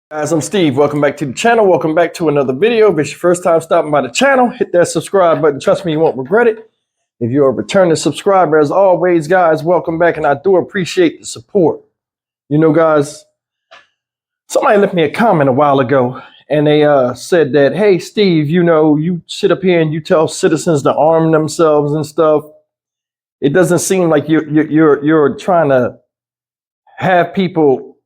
Guys, I'm Steve. Welcome back to the channel. Welcome back to another video. If it's your first time stopping by the channel, hit that subscribe button. Trust me, you won't regret it. If you're a returning subscriber, as always, guys, welcome back. And I do appreciate the support. You know, guys, somebody left me a comment a while ago and they said that, hey, Steve, you know, you sit up here and you tell citizens to arm themselves and stuff. It doesn't seem like you're trying to have people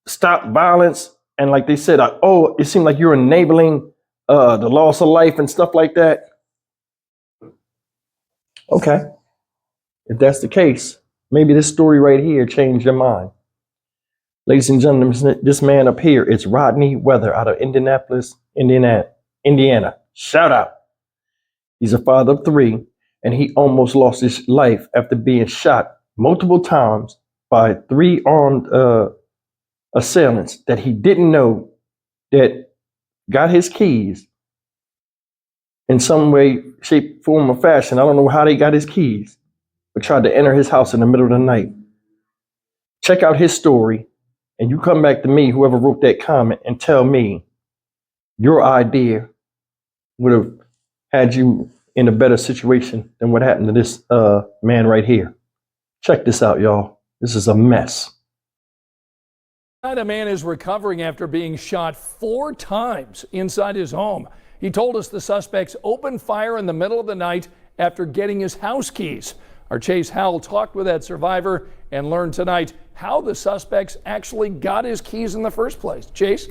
stop violence. And like they said, oh, it seemed like you're enabling the loss of life and stuff like that. Okay. If that's the case, maybe this story right here changed your mind. Ladies and gentlemen, this man up here is Rodney Weather out of Indianapolis, Indiana. Shout out. He's a father of 3, and he almost lost his life after being shot multiple times by 3 armed assailants that he didn't know that got his keys in some way, shape, form, or fashion. I don't know how they got his keys, but tried to enter his house in the middle of the night. Check out his story, and you come back to me, whoever wrote that comment, and tell me your idea would have had you in a better situation than what happened to this man right here. Check this out, y'all. This is a mess. A man is recovering after being shot 4 times inside his home. He told us the suspects opened fire in the middle of the night after getting his house keys. Our Chase Howell talked with that survivor and learned tonight how the suspects actually got his keys in the first place. Chase?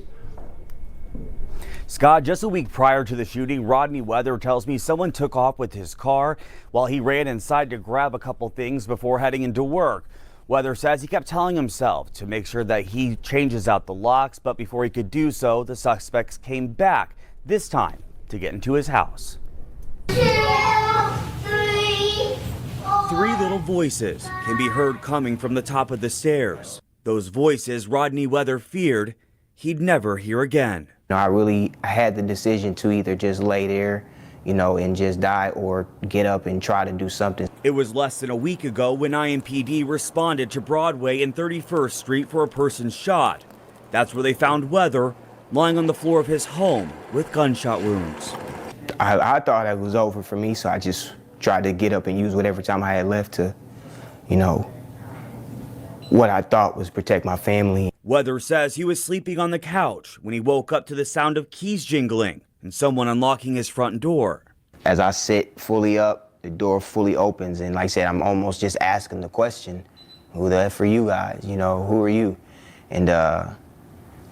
Scott, just a week prior to the shooting, Rodney Weather tells me someone took off with his car while he ran inside to grab a couple things before heading into work. Weather says he kept telling himself to make sure that he changes out the locks, but before he could do so, the suspects came back, this time to get into his house. 2, 3, 4. 3 little voices can be heard coming from the top of the stairs. Those voices Rodney Weather feared he'd never hear again. I had the decision to either just lay there, and just die, or get up and try to do something. It was less than a week ago when IMPD responded to Broadway and 31st Street for a person shot. That's where they found Weather lying on the floor of his home with gunshot wounds. I thought it was over for me, so I just tried to get up and use whatever time I had left to, what I thought was protect my family. Weather says he was sleeping on the couch when he woke up to the sound of keys jingling and someone unlocking his front door. As I sit fully up, the door fully opens, and like I said, I'm almost just asking the question, who the F are you guys? Who are you? And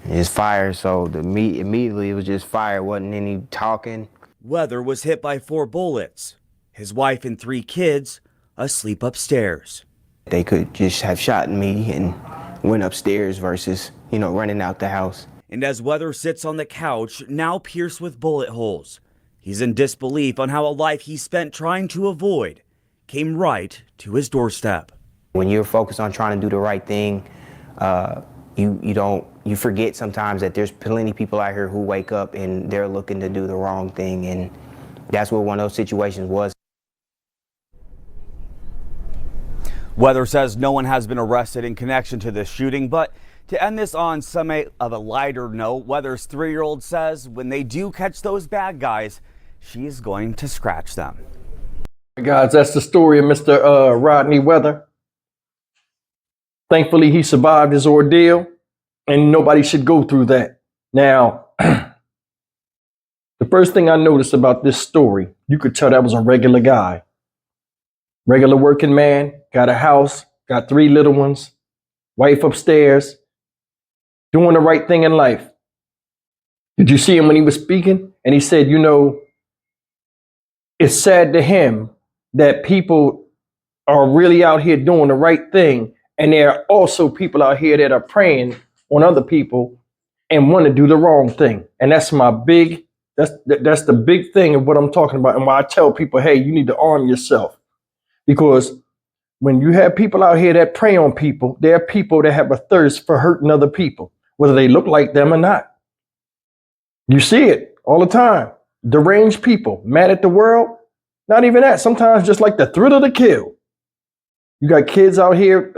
it's fire, so immediately it was just fire, wasn't any talking. Weather was hit by 4 bullets. His wife and 3 kids asleep upstairs. They could just have shot me and went upstairs versus, running out the house. And as Weather sits on the couch, now pierced with bullet holes, he's in disbelief on how a life he spent trying to avoid came right to his doorstep. When you're focused on trying to do the right thing, you forget sometimes that there's plenty of people out here who wake up and they're looking to do the wrong thing, and that's what one of those situations was. Weather says no one has been arrested in connection to this shooting, but to end this on somewhat of a lighter note, Weather's 3-year-old says when they do catch those bad guys, she is going to scratch them. Guys, that's the story of Mr. Rodney Weather. Thankfully, he survived his ordeal, and nobody should go through that. Now, the first thing I noticed about this story, you could tell that was a regular guy. Regular working man, got a house, got 3 little ones, wife upstairs, doing the right thing in life. Did you see him when he was speaking? And he said, it's sad to him that people are really out here doing the right thing. And there are also people out here that are preying on other people and want to do the wrong thing. And that's that's the big thing of what I'm talking about. And why I tell people, hey, you need to arm yourself. Because when you have people out here that prey on people, there are people that have a thirst for hurting other people, whether they look like them or not. You see it all the time. Deranged people, mad at the world. Not even that. Sometimes just like the thrill of the kill. You got kids out here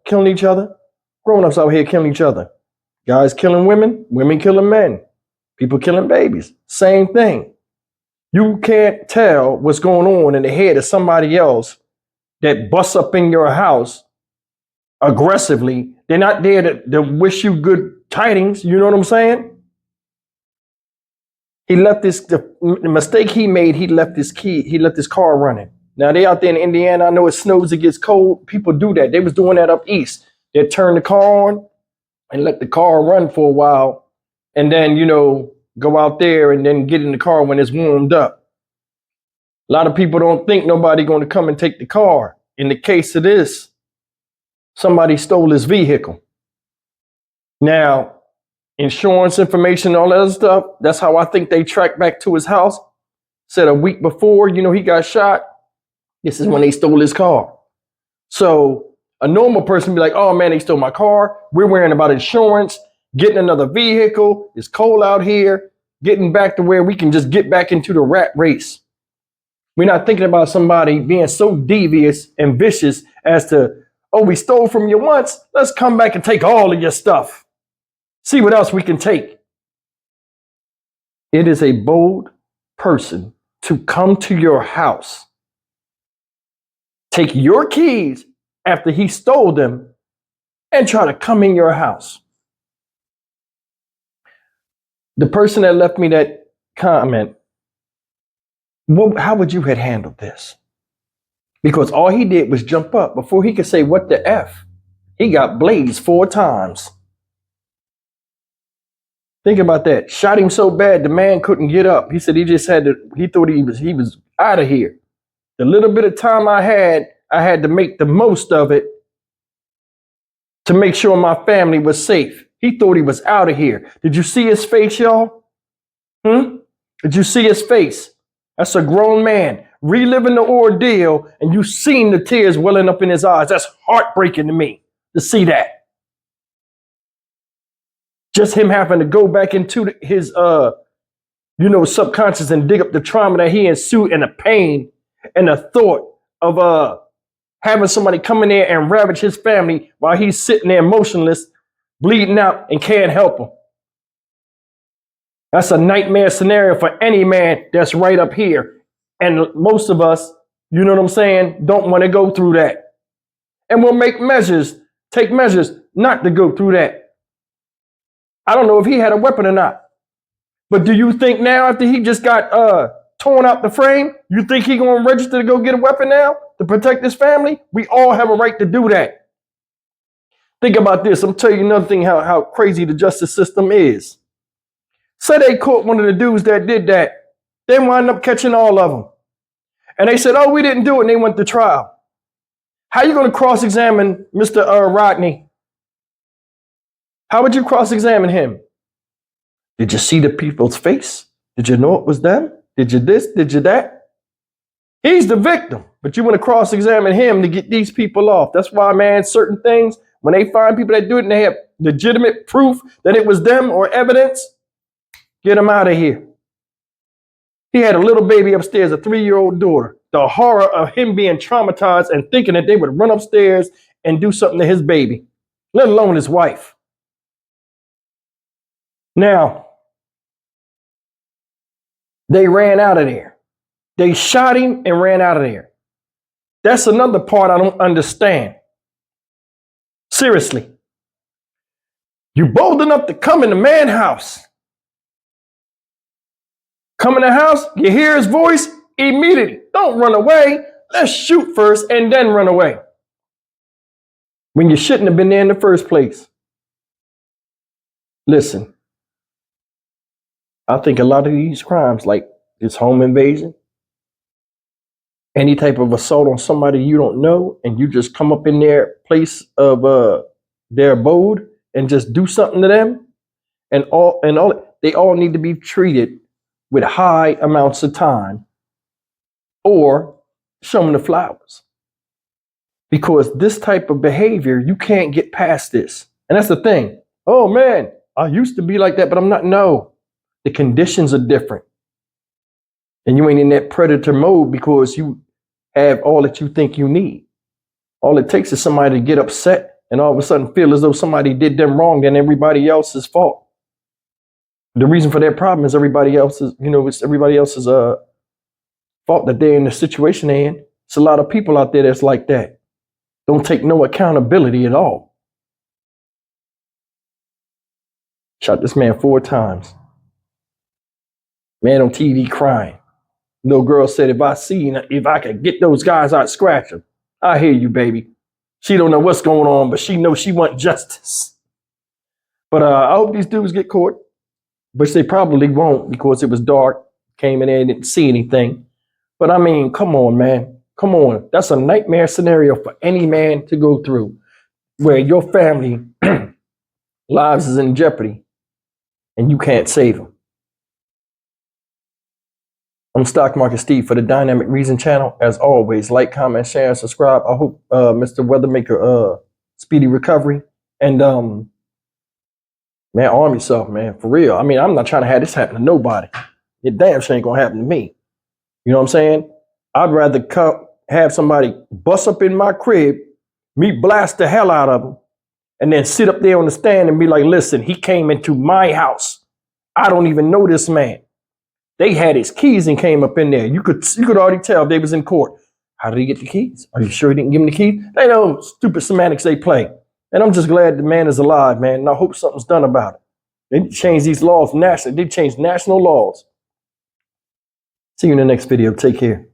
killing each other. Grown-ups out here killing each other. Guys killing women, women killing men, people killing babies. Same thing. You can't tell what's going on in the head of somebody else that busts up in your house aggressively. They're not there to wish you good tidings. You know what I'm saying? He left the mistake he made, he left his car running. Now they out there in Indiana, I know it snows, it gets cold. People do that. They was doing that up east. They'd turn the car on and let the car run for a while and then, go out there and then get in the car when it's warmed up. A lot of people don't think nobody going to come and take the car. In the case of this, somebody stole his vehicle. Now, insurance information, all that other stuff, that's how I think they tracked back to his house. Said a week before, he got shot. This is when they stole his car. So a normal person be like, oh man, they stole my car. We're worrying about insurance, getting another vehicle. It's cold out here, getting back to where we can just get back into the rat race. We're not thinking about somebody being so devious and vicious as to, oh, we stole from you once. Let's come back and take all of your stuff. See what else we can take. It is a bold person to come to your house, take your keys after he stole them, and try to come in your house. The person that left me that comment, how would you have handled this? Because all he did was jump up. Before he could say, what the F? He got blazed 4 times. Think about that. Shot him so bad, the man couldn't get up. He said he thought he was out of here. The little bit of time I had to make the most of it to make sure my family was safe. He thought he was out of here. Did you see his face, y'all? Did you see his face? That's a grown man reliving the ordeal, and you seen the tears welling up in his eyes. That's heartbreaking to me to see that. Just him having to go back into his, subconscious and dig up the trauma that he ensued and the pain and the thought of having somebody come in there and ravage his family while he's sitting there motionless, bleeding out and can't help him. That's a nightmare scenario for any man that's right up here. And most of us, you know what I'm saying, don't want to go through that. And we'll take measures not to go through that. I don't know if he had a weapon or not. But do you think now, after he just got torn out the frame, you think he going to register to go get a weapon now to protect his family? We all have a right to do that. Think about this. I'm telling you another thing, how crazy the justice system is. Say they caught one of the dudes that did that. They wound up catching all of them. And they said, oh, we didn't do it. And they went to trial. How are you going to cross-examine Mr. Rodney? How would you cross-examine him? Did you see the people's face? Did you know it was them? Did you this? Did you that? He's the victim, but you want to cross-examine him to get these people off. That's why, man, certain things, when they find people that do it and they have legitimate proof that it was them or evidence, get them out of here. He had a little baby upstairs, a 3-year-old daughter. The horror of him being traumatized and thinking that they would run upstairs and do something to his baby, let alone his wife. Now, they ran out of there. They shot him and ran out of there. That's another part I don't understand. Seriously. You bold enough to come in the man's house. Come in the house, you hear his voice, immediately. Don't run away. Let's shoot first and then run away. When you shouldn't have been there in the first place. Listen. I think a lot of these crimes, like this home invasion, any type of assault on somebody you don't know, and you just come up in their place of their abode and just do something to them, and they all need to be treated with high amounts of time, or show them the flowers. Because this type of behavior, you can't get past this. And that's the thing. Oh man, I used to be like that, but I'm not. No. The conditions are different. And you ain't in that predator mode because you have all that you think you need. All it takes is somebody to get upset and all of a sudden feel as though somebody did them wrong, then everybody else's fault. The reason for that problem is everybody else's, it's everybody else's fault that they're in the situation they're in. It's a lot of people out there that's like that. Don't take no accountability at all. Shot this man 4 times. Man on TV crying. Little girl said, if I could get those guys, I'd scratch them. I hear you, baby. She don't know what's going on, but she knows she wants justice. But I hope these dudes get caught, which they probably won't because it was dark, came in there and didn't see anything. But I mean, come on, man. Come on. That's a nightmare scenario for any man to go through, where your family lives is in jeopardy and you can't save them. I'm Stock Market Steve for the Dynamic Reason channel. As always, like, comment, share, and subscribe. I hope Mr. Weathermaker speedy recovery. And man, arm yourself, man, for real. I mean, I'm not trying to have this happen to nobody. It damn sure ain't gonna happen to me. You know what I'm saying? I'd rather have somebody bust up in my crib, me blast the hell out of them, and then sit up there on the stand and be like, listen, he came into my house. I don't even know this man. They had his keys and came up in there. You could already tell if they was in court. How did he get the keys? Are you sure he didn't give him the keys? They know stupid semantics they play. And I'm just glad the man is alive, man. And I hope something's done about it. They changed these laws nationally. They changed national laws. See you in the next video. Take care.